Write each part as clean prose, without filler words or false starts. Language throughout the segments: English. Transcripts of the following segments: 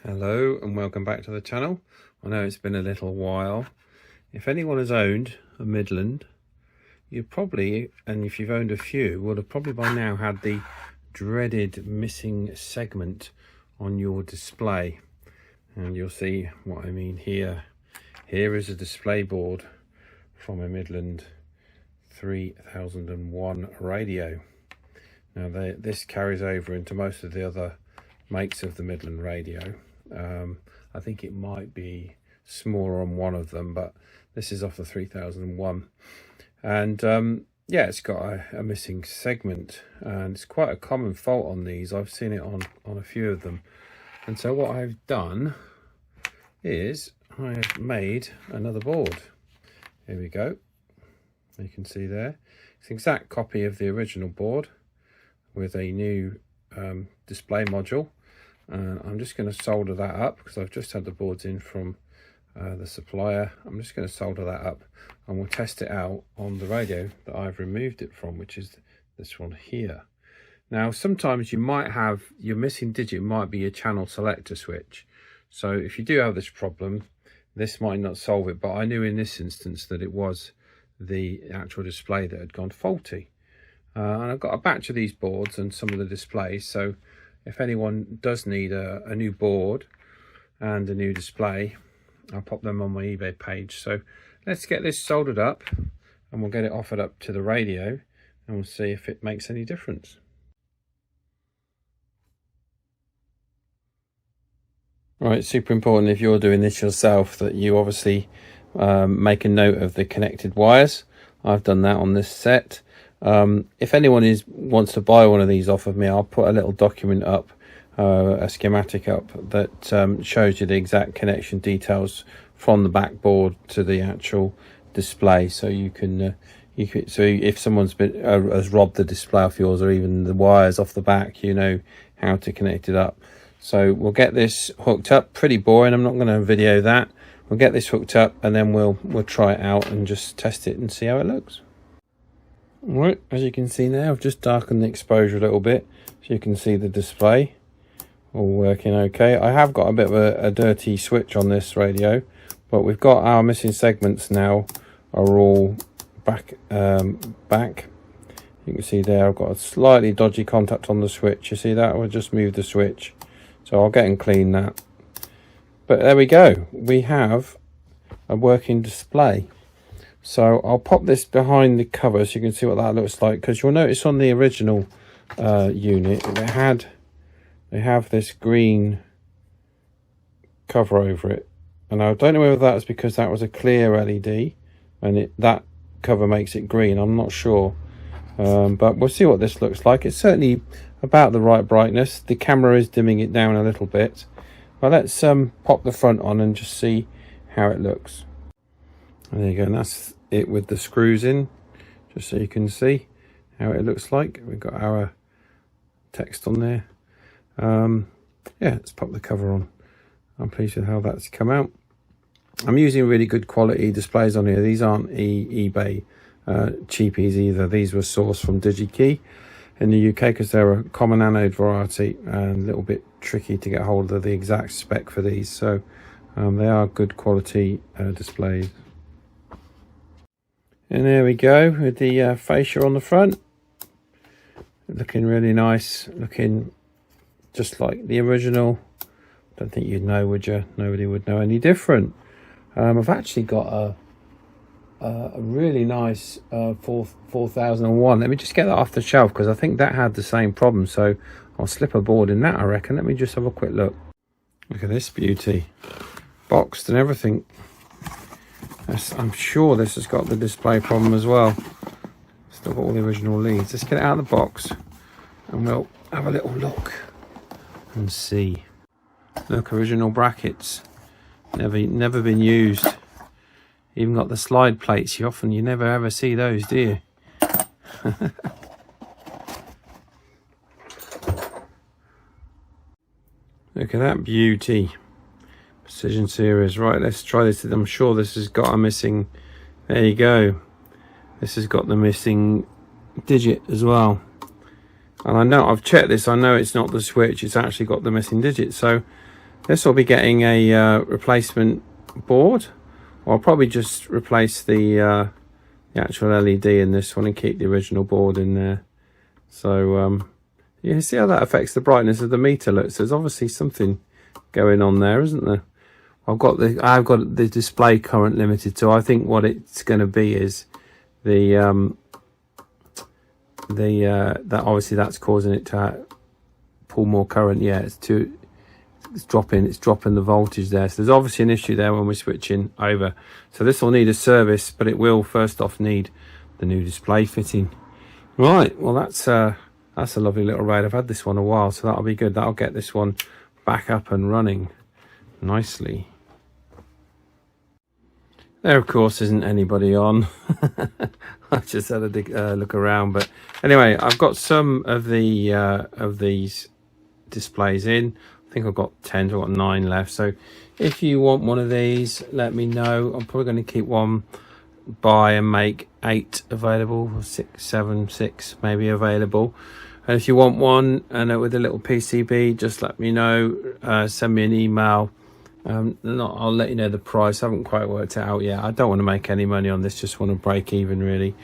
Hello and welcome back to the channel. I know it's been a little while. If anyone has owned a Midland, you probably, and if you've owned a few, would have probably by now had the dreaded missing segment on your display. And you'll see what I mean here. Here is a display board from a Midland 3001 radio. Now this carries over into most of the other makes of the Midland radio. I think it might be smaller on one of them, but this is off the 3001. And yeah, it's got a missing segment, and it's quite a common fault on these. I've seen it on a few of them. And so what I've done is I have made another board. Here we go. You can see there. It's an exact copy of the original board with a new display module. And I'm just going to solder that up because I've just had the boards in from the supplier. I'm just going to solder that up and we'll test it out on the radio that I've removed it from, which is this one here. Now sometimes you might have your missing digit might be your channel selector switch. So if you do have this problem, this might not solve it, but I knew in this instance that it was the actual display that had gone faulty. And I've got a batch of these boards and some of the displays, so if anyone does need a new board and a new display, I'll pop them on my eBay page. So let's get this soldered up and we'll get it offered up to the radio and we'll see if it makes any difference. Right, super important if you're doing this yourself that you obviously make a note of the connected wires. I've done that on this set. If anyone wants to buy one of these off of me, I'll put a little document up, a schematic up that shows you the exact connection details from the backboard to the actual display. So you can, so if someone's has robbed the display off yours or even the wires off the back, you know how to connect it up. So we'll get this hooked up. Pretty boring. I'm not going to video that. We'll get this hooked up and then we'll try it out and just test it and see how it looks. Right, as you can see now, I've just darkened the exposure a little bit so you can see the display all working okay. I have got a bit of a dirty switch on this radio, but we've got our missing segments now are all back. You can see there I've got a slightly dodgy contact on the switch. You see that? I'll just move the switch, so I'll get and clean that. But there we go, we have a working display. So I'll pop this behind the cover so you can see what that looks like, because you'll notice on the original unit they have this green cover over it, and I don't know whether that's because that was a clear LED and that cover makes it green. I'm not sure, but we'll see what this looks like. It's certainly about the right brightness. The camera is dimming it down a little bit, but let's pop the front on and just see how it looks. There you go, and that's it with the screws in, just so you can see how it looks like. We've got our text on there. Yeah, let's pop the cover on. I'm pleased with how that's come out. I'm using really good quality displays on here. These aren't eBay cheapies either. These were sourced from DigiKey in the UK because they're a common anode variety and a little bit tricky to get hold of the exact spec for these. So they are good quality displays. And there we go with the fascia on the front, looking really nice, looking just like the original. Don't think you'd know, would you? Nobody would know any different. I've actually got a really nice 4001. Let me just get that off the shelf because I think that had the same problem, so I'll slip a board in that, I reckon. Let me just have a quick look. Look at this beauty, boxed and everything. I'm sure this has got the display problem as well. Still got all the original leads. Let's get it out of the box and we'll have a little look and see. Look, original brackets, never been used. Even got the slide plates. You never ever see those, do you? Look at that beauty. Precision series. Right, let's try this. I'm sure this has got a missing, there you go, this has got the missing digit as well. And I know I've checked this, I know it's not the switch, it's actually got the missing digit. So This will be getting a replacement board. I'll probably just replace the actual LED in this one and keep the original board in there. So you see how that affects the brightness of the meter. Look, so there's obviously something going on there, isn't there? I've got the display current limited, so I think what it's going to be is that obviously that's causing it to pull more current. Yeah, it's dropping the voltage there. So there's obviously an issue there when we're switching over. So this will need a service, but it will first off need the new display fitting. Right, well that's a lovely little raid. I've had this one a while, so that'll be good. That'll get this one back up and running nicely. There, of course, isn't anybody on. I just had a look around, but anyway, I've got some of these displays in. I think I've got 10, I've got 9 left. So if you want one of these, let me know. I'm probably going to keep one by and make 8 available, or 6 maybe available. And if you want one and with a little PCB, just let me know. Send me an email. I'll let you know the price. I haven't quite worked it out yet. I don't want to make any money on this, just want to break even really.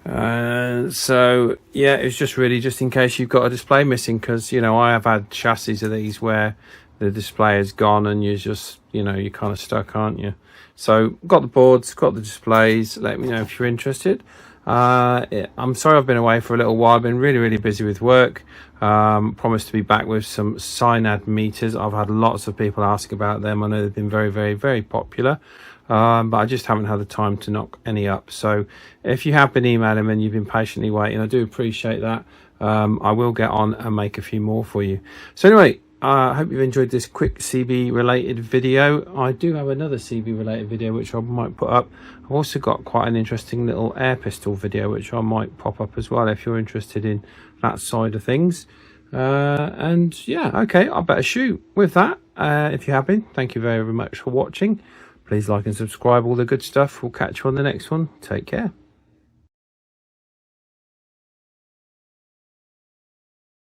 So yeah, it's just really just in case you've got a display missing, because you know I have had chassis of these where the display is gone and you're just, you know, you're kind of stuck, aren't you? So got the boards, got the displays. Let me know if you're interested. I'm sorry I've been away for a little while. I've been really busy with work. Promised to be back with some Synad meters. I've had lots of people ask about them. I know they've been very popular, but I just haven't had the time to knock any up. So if you have been emailing and you've been patiently waiting, I do appreciate that. I will get on and make a few more for you. So anyway, I hope you've enjoyed this quick CB related video. I do have another CB related video which I might put up. I've also got quite an interesting little air pistol video which I might pop up as well if you're interested in that side of things. And yeah, okay, I better shoot. With that, if you have been, thank you very much for watching. Please like and subscribe, all the good stuff. We'll catch you on the next one. Take care.